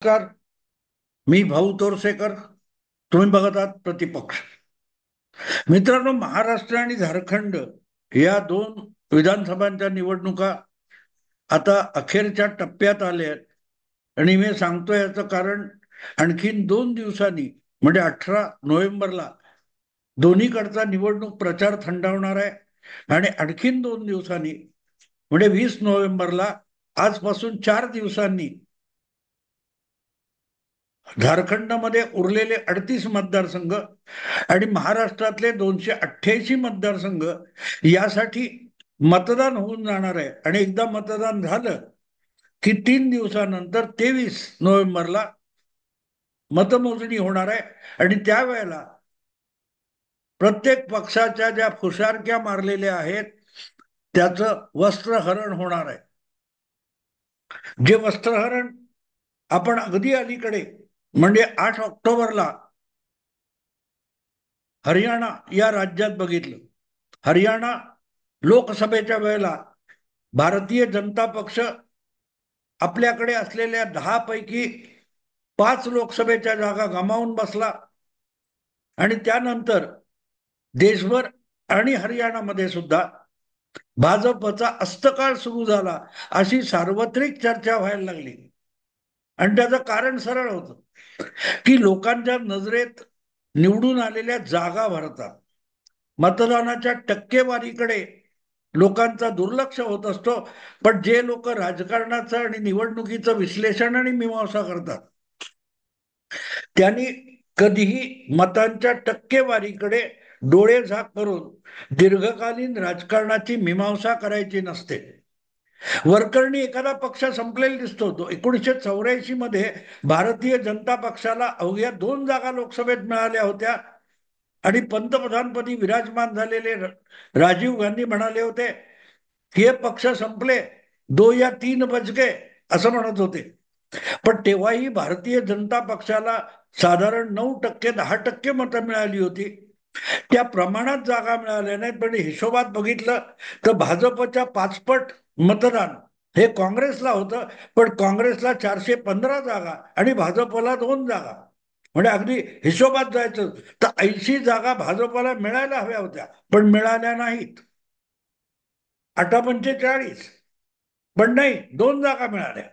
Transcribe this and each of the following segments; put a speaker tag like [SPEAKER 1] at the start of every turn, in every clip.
[SPEAKER 1] नमस्कार. मी भाऊ तोरसेकर. तुम्ही बघत आहात प्रतिपक्ष. मित्रांनो, महाराष्ट्र आणि झारखंड या दोन विधानसभांच्या निवडणुका आता अखेरच्या टप्प्यात आल्या आहेत. आणि मी सांगतो याचं कारण, आणखीन 2 दिवसांनी म्हणजे 18 नोव्हेंबरला दोन्हीकडचा निवडणूक प्रचार थंडावणार आहे. आणि आणखीन 2 दिवसांनी म्हणजे 20 नोव्हेंबरला, आजपासून 4 दिवसांनी, झारखंडमध्ये उरलेले 38 मतदारसंघ आणि महाराष्ट्रातले 288 मतदारसंघ यासाठी मतदान होऊन जाणार आहे. आणि एकदा मतदान झालं की 3 दिवसानंतर 23 नोव्हेंबरला मतमोजणी होणार आहे. आणि त्यावेळेला प्रत्येक पक्षाच्या ज्या फुशारक्या मारलेल्या आहेत त्याचं वस्त्रहरण होणार आहे. जे वस्त्रहरण आपण अगदी अलीकडे म्हणजे 8 ऑक्टोबरला हरियाणा या राज्यात बघितलं. हरियाणा लोकसभेच्या वेळेला भारतीय जनता पक्ष आपल्याकडे असलेल्या 10 पैकी 5 लोकसभेच्या जागा गमावून बसला. आणि त्यानंतर देशभर आणि हरियाणामध्ये सुद्धा भाजपचा अस्तकाळ सुरू झाला, अशी सार्वत्रिक चर्चा व्हायला लागली. आणि त्याचं कारण सरळ होतं की लोकांच्या नजरेत निवडून आलेल्या जागा भरतात. मतदानाच्या टक्केवारीकडे लोकांचा दुर्लक्ष होत असतो. पण जे लोक राजकारणाचं आणि निवडणुकीचं विश्लेषण आणि मीमांसा करतात त्यांनी कधीही मतांच्या टक्केवारीकडे डोळे झाक करून दीर्घकालीन राजकारणाची मीमांसा करायची नसते. वरकरणी एखादा पक्ष संपलेला दिसतो. तो 1984 मध्ये भारतीय जनता पक्षाला अवघ्या 2 जागा लोकसभेत मिळाल्या होत्या. आणि पंतप्रधानपदी विराजमान झालेले राजीव गांधी म्हणाले होते, हे पक्ष संपले, 2 या 3 बच गए, असं म्हणत होते. पण तेव्हाही भारतीय जनता पक्षाला साधारण 9% 10% मतं मिळाली होती. त्या प्रमाणात जागा मिळाल्या नाहीत. पण हिशोबात बघितलं तर भाजपच्या 5पट मतदान हे काँग्रेसला होतं. पण काँग्रेसला 415 जागा आणि भाजपला 2 जागा. म्हणजे अगदी हिशोबात जायचं तर 80 जागा भाजपला मिळायला हव्या होत्या, पण मिळाल्या नाहीत. 8-45, पण नाही, 2 जागा मिळाल्या.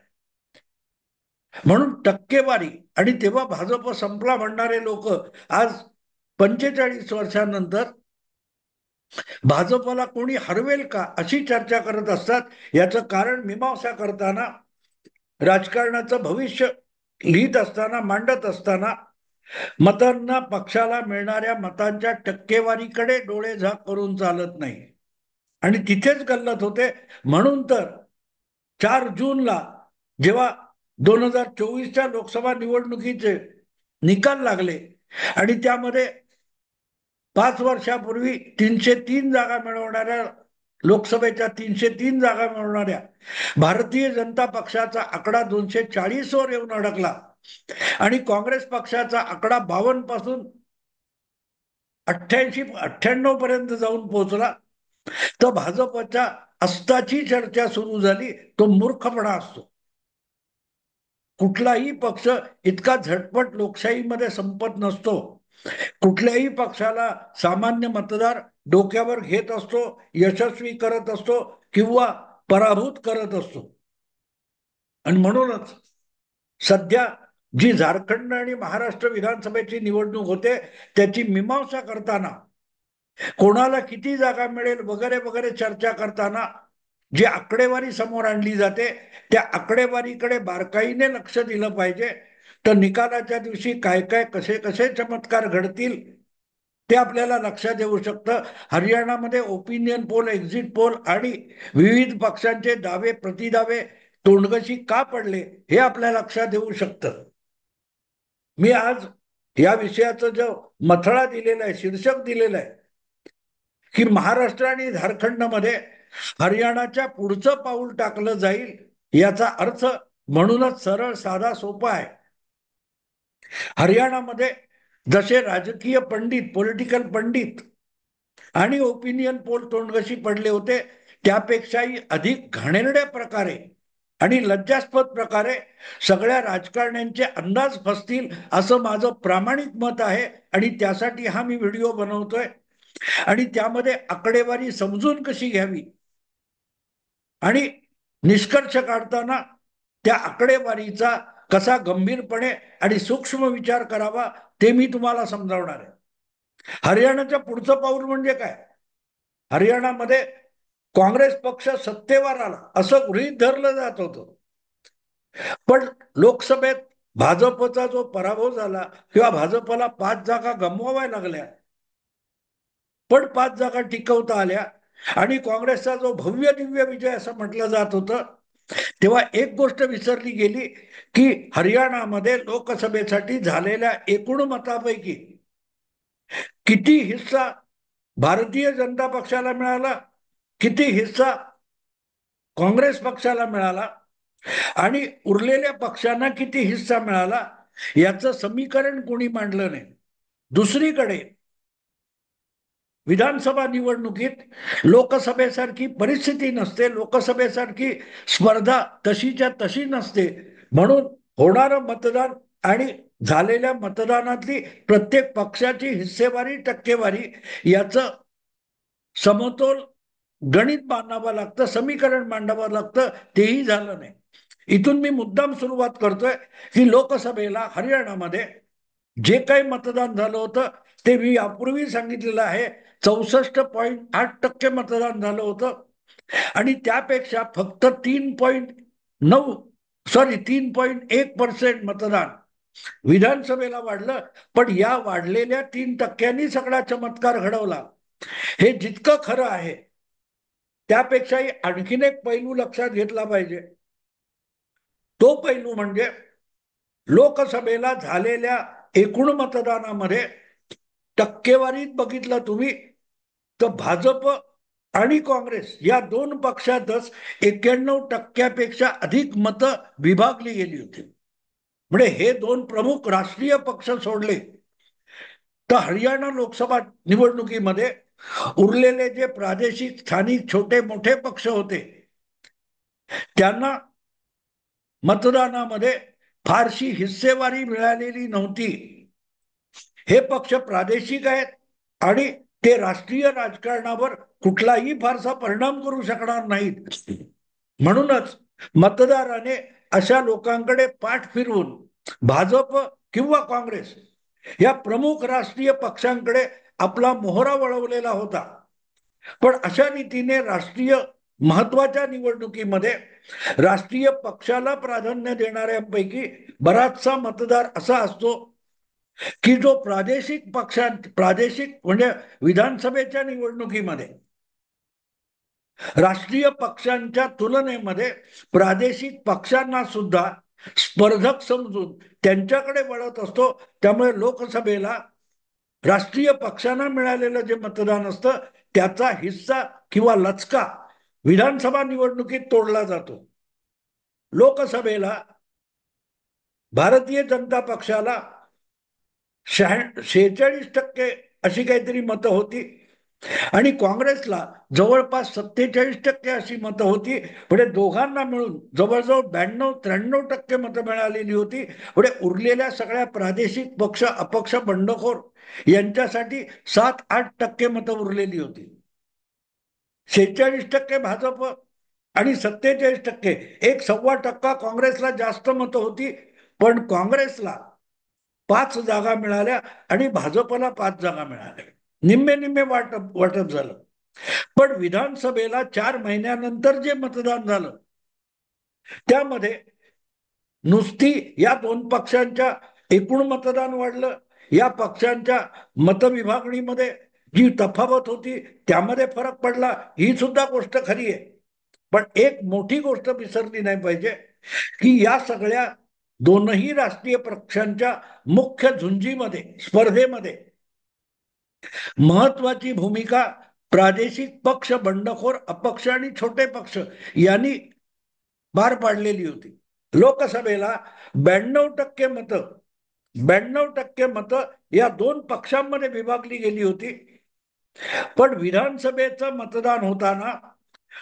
[SPEAKER 1] म्हणून टक्केवारी आणि तेव्हा भाजप संपला म्हणणारे लोक आज 45 वर्षांनंतर भाजपला कोणी हरवेल का अशी चर्चा करत असतात. याचं कारण मीमांसा करताना, राजकारणाचं भविष्य लिहित असताना, मांडत असताना मतांना, पक्षाला मिळणाऱ्या मतांच्या टक्केवारीकडे डोळे झाक करून चालत नाही. आणि तिथेच गल्लत होते. म्हणून तर 4 जूनला जेव्हा 2024च्या लोकसभा निवडणुकीचे निकाल लागले आणि त्यामध्ये 5 वर्षापूर्वी 303 जागा मिळवणाऱ्या, लोकसभेच्या 303 जागा मिळवणाऱ्या भारतीय जनता पक्षाचा आकडा 240 वर येऊन अडकला आणि काँग्रेस पक्षाचा आकडा 52 पासून 88-98 पर्यंत जाऊन पोहोचला, तर भाजपच्या अस्ताची चर्चा सुरू झाली. तो मूर्खपणा असतो. कुठलाही पक्ष इतका झटपट लोकशाहीमध्ये संपत नसतो. कुठल्याही पक्षाला सामान्य मतदार डोक्यावर घेत असतो, यशस्वी करत असतो किंवा पराभूत करत असतो. आणि म्हणूनच सध्या जी झारखंड आणि महाराष्ट्र विधानसभेची निवडणूक होते त्याची मीमांसा करताना, कोणाला किती जागा मिळेल वगैरे वगैरे चर्चा करताना जी आकडेवारी समोर आणली जाते त्या आकडेवारीकडे बारकाईने लक्ष दिलं पाहिजे. तर निकालाच्या दिवशी काय काय कसे कसे चमत्कार घडतील ते आपल्याला लक्षात येऊ शकतं. हरियाणामध्ये ओपिनियन पोल, एक्झिट पोल आणि विविध पक्षांचे दावे प्रतिदावे तोंडगशी का पडले हे आपल्या लक्षात येऊ शकतं. मी आज या विषयाचं जो मथळा दिलेला आहे, शीर्षक दिलेलं आहे की महाराष्ट्र आणि झारखंडमध्ये हरियाणाच्या पुढचं पाऊल टाकलं जाईल, याचा अर्थ म्हणूनच सरळ साधा सोपा आहे. हरियाणामध्ये जसे राजकीय पंडित, पॉलिटिकल पंडित आणि ओपिनियन पोल तोंडगशी पडले होते त्यापेक्षाही अधिक घाणेरड्या प्रकारे आणि लज्जास्पद प्रकारे सगळ्या राजकारण्यांचे अंदाज फसतील असं माझं प्रामाणिक मत आहे आणि त्यासाठी हा मी व्हिडिओ बनवतोय. आणि त्यामध्ये आकडेवारी समजून कशी घ्यावी आणि निष्कर्ष काढताना त्या आकडेवारीचा कसा गंभीरपणे आणि सूक्ष्म विचार करावा ते मी तुम्हाला समजावणार आहे. हरियाणाचं पुढचं पाऊल म्हणजे काय? हरियाणामध्ये काँग्रेस पक्ष सत्तेवर आला असं गृहीत धरलं जात होतं, पण लोकसभेत भाजपचा जो पराभव झाला किंवा भाजपला 5 जागा गमवाव्या लागल्या, पण 5 जागा टिकवता आल्या आणि काँग्रेसचा जो भव्य दिव्य विजय असं म्हटलं जात होतं, तेव्हा एक गोष्ट विसरली गेली की हरियाणामध्ये लोकसभेसाठी झालेल्या एकूण मतापैकी किती हिस्सा भारतीय जनता पक्षाला मिळाला, किती हिस्सा काँग्रेस पक्षाला मिळाला आणि उरलेल्या पक्षांना किती हिस्सा मिळाला याचं समीकरण कोणी मांडलं नाही. दुसरीकडे विधानसभा निवडणुकीत लोकसभेसारखी परिस्थिती नसते, लोकसभेसारखी स्पर्धा तशीच्या तशी नसते, म्हणून होणारं मतदान आणि झालेल्या मतदानातली प्रत्येक पक्षाची हिस्सेवारी टक्केवारी याचं समतोल गणित मांडावं लागतं, समीकरण मांडावं लागतं, तेही झालं नाही. इथून मी मुद्दाम सुरुवात करतोय की लोकसभेला हरियाणामध्ये जे काही मतदान झालं होतं ते मी यापूर्वी सांगितलेलं आहे, 64.8% मतदान झालं होतं आणि त्यापेक्षा फक्त 3.9 सॉरी 3.1% मतदान विधानसभेला वाढलं. पण या वाढलेल्या 3% सगळा चमत्कार घडवला. हे जितकं खरं आहे त्यापेक्षाही आणखीन एक पैलू लक्षात घेतला पाहिजे. तो पैलू म्हणजे लोकसभेला झालेल्या एकूण मतदानामध्ये टक्केवारीत बघितलं तुम्ही तर भाजप आणि काँग्रेस या दोन पक्षातच 91% अधिक मतं विभागली गेली होती. म्हणजे हे दोन प्रमुख राष्ट्रीय पक्ष सोडले तर हरियाणा लोकसभा निवडणुकीमध्ये उरलेले जे प्रादेशिक स्थानिक छोटे मोठे पक्ष होते त्यांना मतदानामध्ये फारशी हिस्सेवारी मिळालेली नव्हती. हे पक्ष प्रादेशिक आहेत आणि ते राष्ट्रीय राजकारणावर कुठलाही फारसा परिणाम करू शकणार नाहीत. म्हणूनच मतदाराने अशा लोकांकडे पाठ फिरवून भाजप किंवा काँग्रेस या प्रमुख राष्ट्रीय पक्षांकडे आपला मोहरा वळवलेला होता. पण अशा रीतीने राष्ट्रीय महत्वाच्या निवडणुकीमध्ये राष्ट्रीय पक्षाला प्राधान्य देणाऱ्यांपैकी बराचसा मतदार असा असतो की जो प्रादेशिक म्हणजे विधानसभेच्या निवडणुकीमध्ये राष्ट्रीय पक्षांच्या तुलनेमध्ये प्रादेशिक पक्षांना सुद्धा स्पर्धक समजून त्यांच्याकडे वळत असतो. त्यामुळे लोकसभेला राष्ट्रीय पक्षांना मिळालेलं जे मतदान असतं त्याचा हिस्सा किंवा लचका विधानसभा निवडणुकीत तोडला जातो. लोकसभेला भारतीय जनता पक्षाला 46% अशी काहीतरी मतं होती आणि काँग्रेसला जवळपास 47% अशी मतं होती. पुढे दोघांना मिळून जवळजवळ 92-93% मतं मिळालेली होती. पुढे उरलेल्या सगळ्या प्रादेशिक पक्ष अपक्ष बंडखोर यांच्यासाठी 7-8% मतं उरलेली होती. 46% भाजप आणि 47%, 1.25% काँग्रेसला जास्त मतं होती. पण काँग्रेसला 5 जागा मिळाल्या आणि भाजपला 5 जागा मिळाल्या. निम्मे निम्मे वाटप झालं. पण विधानसभेला 4 महिन्यानंतर जे मतदान झालं त्यामध्ये नुसती या दोन पक्षांच्या एकूण मतदान वाढलं, या पक्षांच्या मतविभागणीमध्ये जी तफावत होती त्यामध्ये फरक पडला, ही सुद्धा गोष्ट खरी आहे. पण एक मोठी गोष्ट विसरली नाही पाहिजे की या सगळ्या दोनही राष्ट्रीय पक्षांच्या मुख्य झुंजीमध्ये स्पर्धेमध्ये महत्वाची भूमिका प्रादेशिक पक्ष बंडखोर अपक्ष आणि छोटे पक्ष यांनी पार पाडलेली होती. लोकसभेला 92% मतं या दोन पक्षांमध्ये विभागली गेली होती. पण विधानसभेचं मतदान होताना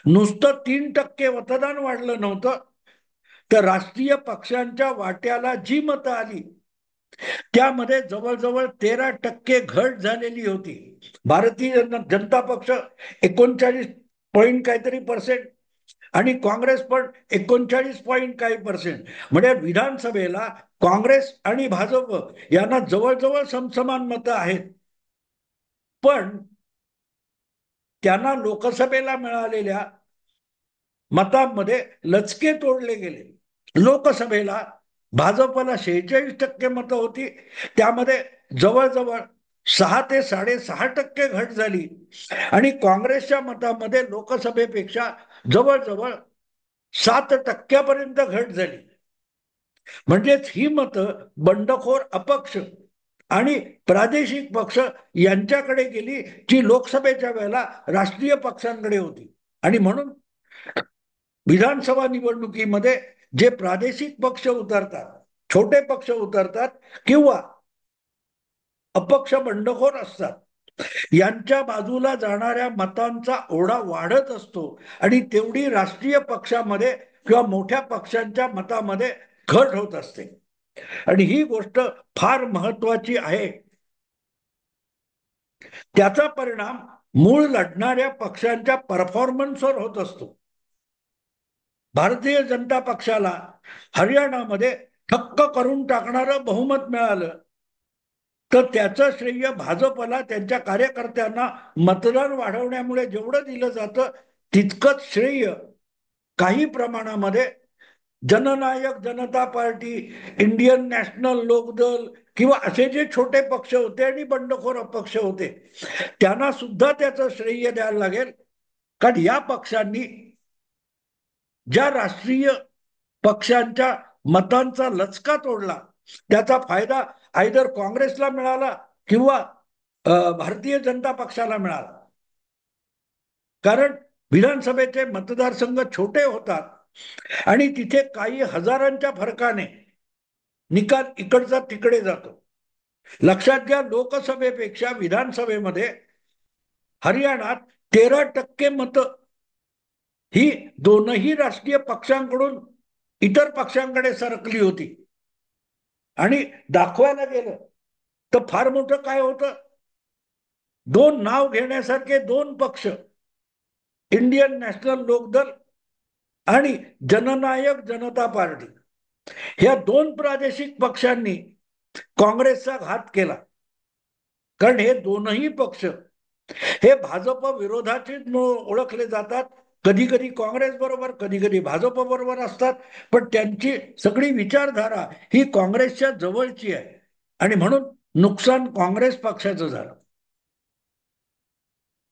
[SPEAKER 1] नुसतं 3% मतदान वाढलं नव्हतं तर राष्ट्रीय पक्षांच्या वाट्याला जी मतं आली त्यामध्ये जवळजवळ 13% घट झालेली होती. भारतीय जनता पक्ष 39 पॉईंट काहीतरी पर्सेंट आणि काँग्रेस पण 39 पॉईंट काही पर्सेंट. म्हणजे विधानसभेला काँग्रेस आणि भाजप यांना जवळजवळ समसमान मतं आहेत. पण त्यांना लोकसभेला मिळालेल्या मतांमध्ये लचके तोडले गेले. लोकसभेला भाजपला 46% मतं होती, त्यामध्ये जवळजवळ 6 ते 6.5% घट झाली आणि काँग्रेसच्या मतामध्ये लोकसभेपेक्षा जवळजवळ 7% घट झाली. म्हणजेच ही मतं बंडखोर अपक्ष आणि प्रादेशिक पक्ष यांच्याकडे गेली, जी लोकसभेच्या वेळेला राष्ट्रीय पक्षांकडे होती. आणि म्हणून विधानसभा निवडणुकीमध्ये जे प्रादेशिक पक्ष उतरतात, छोटे पक्ष उतरतात किंवा अपक्ष बंडखोर असतात, यांच्या बाजूला जाणाऱ्या मतांचा ओढा वाढत असतो आणि तेवढी राष्ट्रीय पक्षामध्ये किंवा मोठ्या पक्षांच्या मतामध्ये घट होत असते. आणि ही गोष्ट फार महत्वाची आहे. त्याचा परिणाम मूळ लढणाऱ्या पक्षांच्या परफॉर्मन्सवर होत असतो. भारतीय जनता पक्षाला हरियाणामध्ये ठक्क करून टाकणारं बहुमत मिळालं तर त्याचं श्रेय भाजपला, त्यांच्या कार्यकर्त्यांना मतदान वाढवण्यामुळे जेवढं दिलं जातं तितकंच श्रेय काही प्रमाणामध्ये जननायक जनता पार्टी, इंडियन नॅशनल लोकदल किंवा असे जे छोटे पक्ष होते आणि बंडखोर अपक्ष होते त्यांना सुद्धा त्याचं श्रेय द्यायला लागेल. कारण या पक्षांनी ज्या राष्ट्रीय पक्षांच्या मतांचा लचका तोडला त्याचा फायदा आयदर काँग्रेसला मिळाला किंवा भारतीय जनता पक्षाला मिळाला. कारण विधानसभेचे मतदारसंघ छोटे होतात आणि तिथे काही हजारांच्या फरकाने निकाल इकडचा तिकडे जातो. लक्षात घ्या, लोकसभेपेक्षा विधानसभेमध्ये हरियाणात 13% मतं ही दोनही राष्ट्रीय पक्षांकडून इतर पक्षांकडे सरकली होती. आणि दाखवायला गेलं तर फार मोठं काय होतं, दोन नाव घेण्यासारखे दोन पक्ष, इंडियन नॅशनल लोकदल आणि जननायक जनता पार्टी, ह्या दोन प्रादेशिक पक्षांनी काँग्रेसचा घात केला. कारण हे दोनही पक्ष हे भाजप विरोधाचे ओळखले जातात. कधी कधी काँग्रेस बरोबर, कधी कधी भाजप बरोबर असतात, पण त्यांची सगळी विचारधारा ही काँग्रेसच्या जवळची आहे आणि म्हणून नुकसान काँग्रेस पक्षाचं झालं.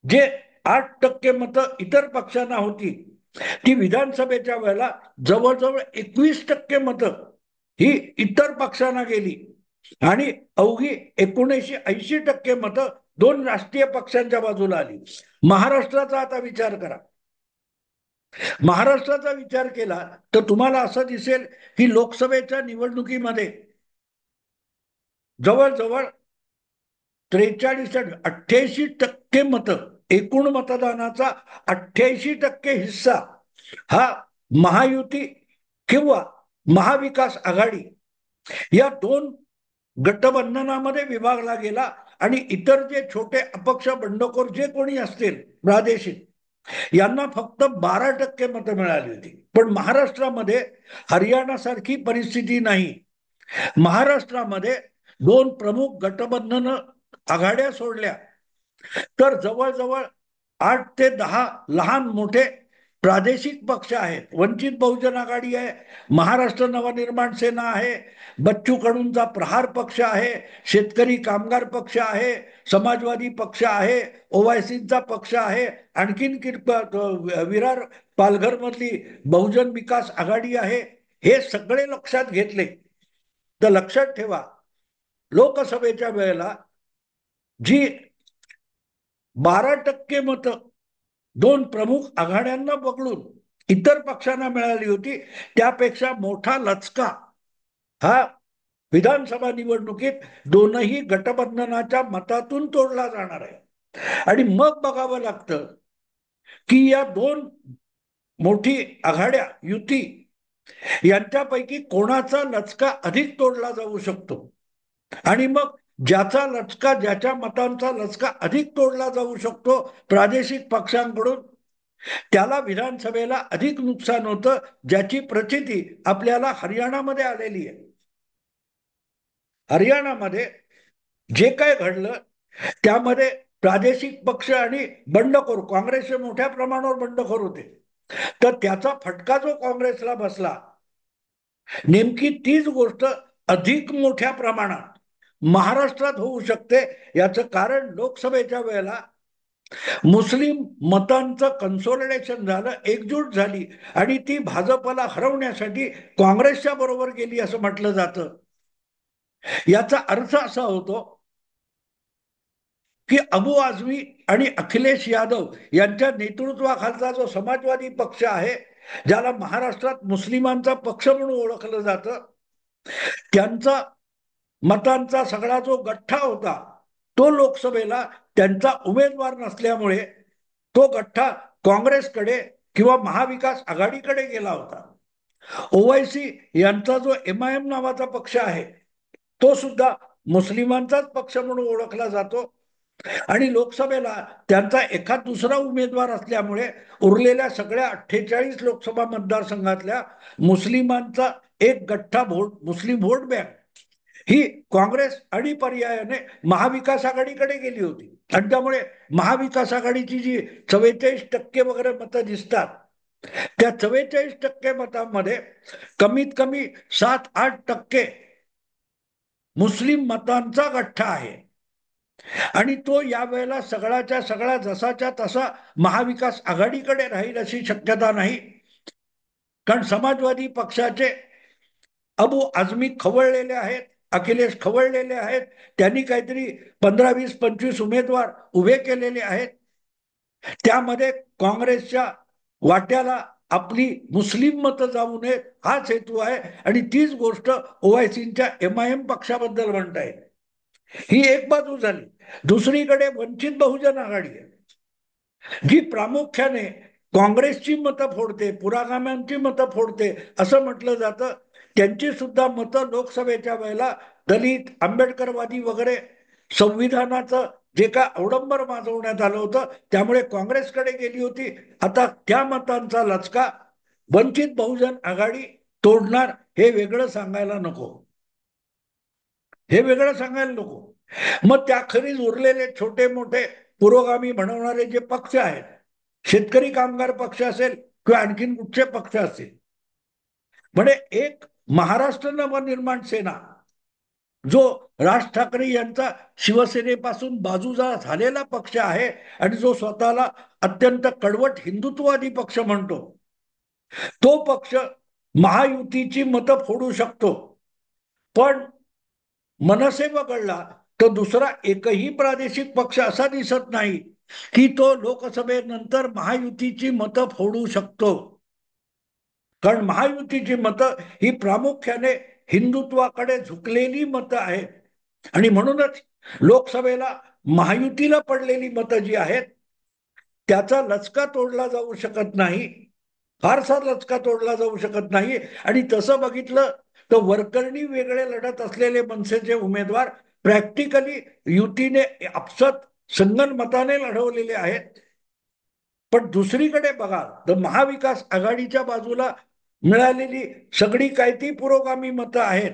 [SPEAKER 1] जे 8% मतं इतर पक्षांना होती ती विधानसभेच्या वेळेला जवळजवळ 21% मतं ही इतर पक्षांना गेली आणि अवघी 79-80% मतं दोन राष्ट्रीय पक्षांच्या बाजूला आली. महाराष्ट्राचा आता विचार करा. महाराष्ट्राचा विचार केला तर तुम्हाला असं दिसेल की लोकसभेच्या निवडणुकीमध्ये जवळजवळ 88% मतं, एकूण मतदानाचा 88% हिस्सा हा महायुती किंवा महाविकास आघाडी या दोन गटबंधनामध्ये विभागला गेला आणि इतर जे छोटे अपक्ष बंडखोर जे कोणी असतील प्रादेशिक यांना फक्त 12% मतं मिळाली होती. पण महाराष्ट्रामध्ये हरियाणा सारखी परिस्थिती नाही. महाराष्ट्रामध्ये दोन प्रमुख गटबंधन आघाड्या सोडल्या तर जवळजवळ 8 ते 10 लहान मोठे प्रादेशिक पक्ष आहेत. वंचित बहुजन आघाडी आहे, महाराष्ट्र नवनिर्माण सेना आहे, बच्चू कडूंचा प्रहार पक्ष आहे, शेतकरी कामगार पक्ष आहे, समाजवादी पक्ष आहे, ओवायसीचा पक्ष आहे, आणखीन विरार पालघर मधली बहुजन विकास आघाडी आहे. हे सगळे लक्षात घेतले तर लक्षात ठेवा, लोकसभेच्या वेळेला जी 12% मतं दोन प्रमुख आघाड्यांना वगळून इतर पक्षांना मिळाली होती त्यापेक्षा मोठा लचका हा विधानसभा निवडणुकीत दोनही गटबंधनाच्या मतातून तोडला जाणार आहे. आणि मग बघावं लागतं की या दोन मोठी आघाड्या, युती यांच्यापैकी कोणाचा लचका अधिक तोडला जाऊ शकतो आणि मग ज्याचा लचका, ज्याच्या मतांचा लचका अधिक तोडला जाऊ शकतो प्रादेशिक पक्षांकडून, त्याला विधानसभेला अधिक नुकसान होतं, ज्याची प्रचिती आपल्याला हरियाणामध्ये आलेली आहे. हरियाणामध्ये जे काय घडलं त्यामध्ये प्रादेशिक पक्ष आणि बंडखोर, काँग्रेसचे मोठ्या प्रमाणावर बंडखोर होते, तर त्याचा फटका जो काँग्रेसला बसला, नेमकी तीच गोष्ट अधिक मोठ्या प्रमाणात महाराष्ट्रात होऊ शकते. याचं कारण लोकसभेच्या वेळेला मुस्लिम मतांचं कन्सोलिडेशन झालं, एकजूट झाली आणि ती भाजपला हरवण्यासाठी काँग्रेसच्या बरोबर गेली असं म्हटलं जातं. याचा अर्थ असा होतो की अबू आझमी आणि अखिलेश यादव यांच्या नेतृत्वाखालचा जो समाजवादी पक्ष आहे, ज्याला महाराष्ट्रात मुस्लिमांचा पक्ष म्हणून ओळखलं जातं, त्यांचा मतांचा सगळा जो गठ्ठा होता तो लोकसभेला त्यांचा उमेदवार नसल्यामुळे तो गठ्ठा काँग्रेसकडे किंवा महाविकास आघाडीकडे गेला होता. ओवायसी यांचा जो MIM नावाचा पक्ष आहे तो सुद्धा मुस्लिमांचाच पक्ष म्हणून ओळखला जातो आणि लोकसभेला त्यांचा एखाद दुसरा उमेदवार असल्यामुळे उरलेल्या सगळ्या 48 लोकसभा मतदारसंघातल्या मुस्लिमांचा एक गठ्ठा मुस्लिम व्होट बँक ही काँग्रेस आणि पर्यायाने महाविकास आघाडीकडे गेली होती आणि त्यामुळे महाविकास आघाडीची जी 44% वगैरे मतं दिसतात, त्या 44% मतांमध्ये कमीत कमी 7-8% मुस्लिम मतांचा गठ्ठा आहे आणि तो यावेळेला सगळ्याच्या सगळा जसाच्या तसा महाविकास आघाडीकडे राहील अशी शक्यता नाही. कारण समाजवादी पक्षाचे अबू आझमी खवळलेले आहेत, अखिलेश खवळलेले आहेत, त्यांनी काहीतरी 15, 20, 25 उमेदवार उभे केलेले आहेत. त्यामध्ये काँग्रेसच्या वाट्याला आपली मुस्लिम मतं जाऊ नयेत हाच हेतू आहे आणि तीच गोष्ट ओवायसींच्या MIM पक्षाबद्दल म्हणता येईल. ही एक बाजू झाली. दुसरीकडे वंचित बहुजन आघाडी आहे जी प्रामुख्याने काँग्रेसची मतं फोडते, पुरोगाम्यांची मतं फोडते असं म्हटलं जातं. त्यांची सुद्धा मतं लोकसभेच्या वेळेला दलित, आंबेडकरवादी वगैरे संविधानाचं जे काय अवडंबर माजवण्यात आलं होतं त्यामुळे काँग्रेसकडे गेली होती. आता त्या मतांचा लचका वंचित बहुजन आघाडी तोडणार हे वेगळं सांगायला नको, हे वेगळं सांगायला नको. मग त्याखेरीज उरलेले छोटे मोठे पुरोगामी बनवणारे जे पक्ष आहेत, शेतकरी कामगार पक्ष असेल किंवा आणखीन कुठचे पक्ष असतील, म्हणजे एक महाराष्ट्र नवनिर्माण सेना जो राज ठाकरे यांचा शिवसेनेपासून बाजूचा झालेला पक्ष आहे आणि जो स्वतःला अत्यंत कडवट हिंदुत्ववादी पक्ष म्हणतो, तो पक्ष महायुतीची मतं फोडू शकतो. पण मनसे वगळला तर दुसरा एकही प्रादेशिक पक्ष असा दिसत नाही की तो लोकसभेनंतर महायुतीची मतं फोडू शकतो. कारण महायुतीची मतं ही प्रामुख्याने हिंदुत्वाकडे झुकलेली मतं आहेत आणि म्हणूनच लोकसभेला महायुतीला पडलेली मतं जी आहेत त्याचा लचका तोडला जाऊ शकत नाही, फारसा लचका तोडला जाऊ शकत नाही. आणि तसं बघितलं तर वरकरणी वेगळे लढत असलेले मनसेचे उमेदवार प्रॅक्टिकली युतीने आपसत संगनमताने लढवलेले आहेत. पण दुसरीकडे बघा तर महाविकास आघाडीच्या बाजूला मिळालेली सगळी काय ती पुरोगामी मतं आहेत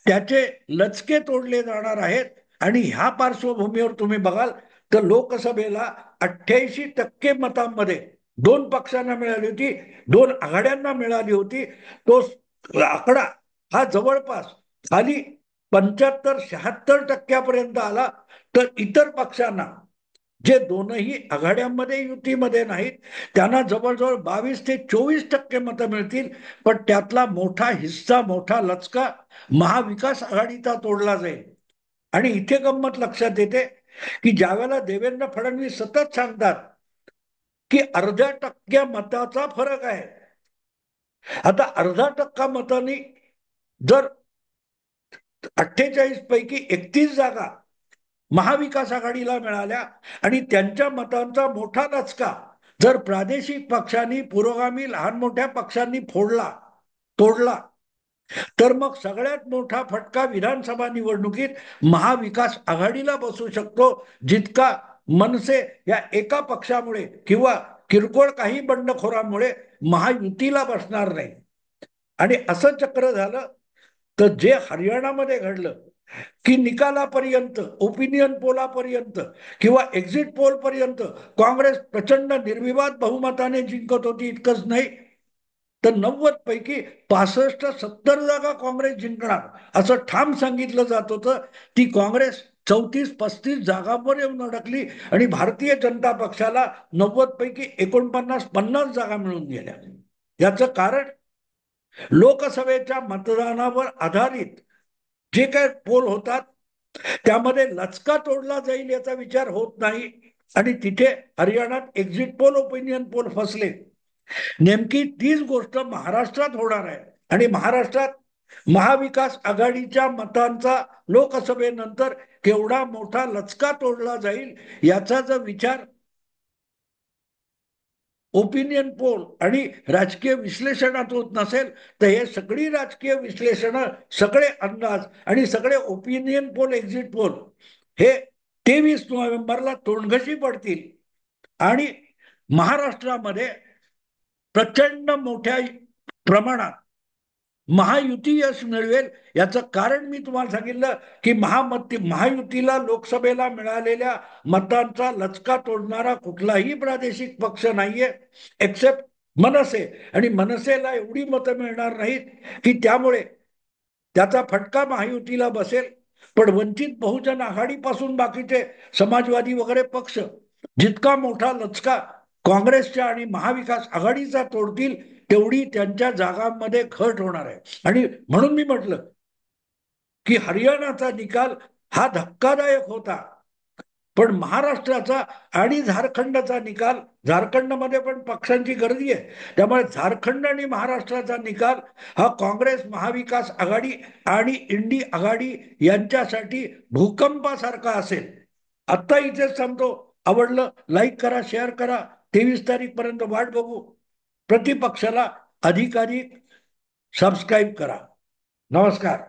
[SPEAKER 1] त्याचे लचके तोडले जाणार आहेत. आणि ह्या पार्श्वभूमीवर तुम्ही बघाल तर लोकसभेला 88% मतांमध्ये 2 पक्षांना मिळाली होती, 2 आघाड्यांना मिळाली होती. तो आकडा हा जवळपास खाली 75-76% आला. तर इतर पक्षांना जे दोनही आघाड्यांमध्ये युतीमध्ये नाहीत त्यांना जवळजवळ 22 ते 24% मतं मिळतील. पण त्यातला मोठा हिस्सा, मोठा लचका महाविकास आघाडीचा तोडला जाईल. आणि इथे गंमत लक्षात येते की ज्यावेळेला देवेंद्र फडणवीस सतत सांगतात की अर्ध्या टक्क्या मताचा फरक आहे, आता अर्धा टक्का मतांनी जर 48 पैकी 31 जागा महाविकास आघाडीला मिळाल्या आणि त्यांच्या मतांचा मोठा लचका जर प्रादेशिक पक्षांनी, पुरोगामी लहान मोठ्या पक्षांनी फोडला तोडला तर मग सगळ्यात मोठा फटका विधानसभा निवडणुकीत महाविकास आघाडीला बसू शकतो, जितका मनसे या एका पक्षामुळे किंवा किरकोळ काही बंडखोरांमुळे महायुतीला बसणार नाही. आणि असं चक्र झालं तर जे हरियाणामध्ये घडलं की निकालापर्यंत, ओपिनियन पोलापर्यंत किंवा एक्झिट पोल पर्यंत काँग्रेस प्रचंड निर्विवाद बहुमताने जिंकत होती. इतकंच नाही तर 90 पैकी 65-70 जागा काँग्रेस जिंकणार असं ठाम सांगितलं जात होतं. ती काँग्रेस 34-35 जागांवर येऊन अडकली आणि भारतीय जनता पक्षाला 90 पैकी 49-50 जागा मिळून गेल्या. याचं कारण लोकसभेच्या मतदानावर आधारित जे काही पोल होतात त्यामध्ये लचका तोडला जाईल याचा विचार होत नाही. आणि तिथे हरियाणात एक्झिट पोल, ओपिनियन पोल फसले. नेमकी तीच गोष्ट महाराष्ट्रात होणार आहे. आणि महाराष्ट्रात महाविकास आघाडीच्या मतांचा लोकसभेनंतर केवढा मोठा लचका तोडला जाईल याचा जर विचार ओपिनियन पोल आणि राजकीय विश्लेषणात होत नसेल तर हे सगळी राजकीय विश्लेषण, सगळे अंदाज आणि सगळे ओपिनियन पोल, एक्झिट पोल हे 23 नोव्हेंबरला तोंडघशी पडतील आणि महाराष्ट्रामध्ये प्रचंड मोठ्या प्रमाणात महायुती यश मिळवेल. याचं कारण मी तुम्हाला सांगितलं की महायुतीला लोकसभेला मिळालेल्या मतांचा लचका तोडणारा कुठलाही प्रादेशिक पक्ष नाहीये एक्सेप्ट मनसे. आणि मनसेला एवढी मतं मिळणार नाहीत की त्यामुळे त्याचा फटका महायुतीला बसेल. पण वंचित बहुजन आघाडीपासून बाकीचे समाजवादी वगैरे पक्ष जितका मोठा लचका काँग्रेसच्या आणि महाविकास आघाडीचा तोडतील तेवढी त्यांच्या जागांमध्ये घट होणार आहे. आणि म्हणून मी म्हटलं की हरियाणाचा निकाल हा धक्कादायक होता, पण महाराष्ट्राचा आणि झारखंडचा निकाल, झारखंडमध्ये पण पक्षांची गर्दी आहे त्यामुळे झारखंड आणि महाराष्ट्राचा निकाल हा काँग्रेस, महाविकास आघाडी आणि इंडी आघाडी यांच्यासाठी भूकंपासारखा असेल. आत्ता इथेच थांबतो. आवडलं लाईक करा, शेअर करा. 23 तारीख पर्यंत वाट बघू. प्रतिपक्षाला अधिकाधिक सबस्क्राईब करा. नमस्कार.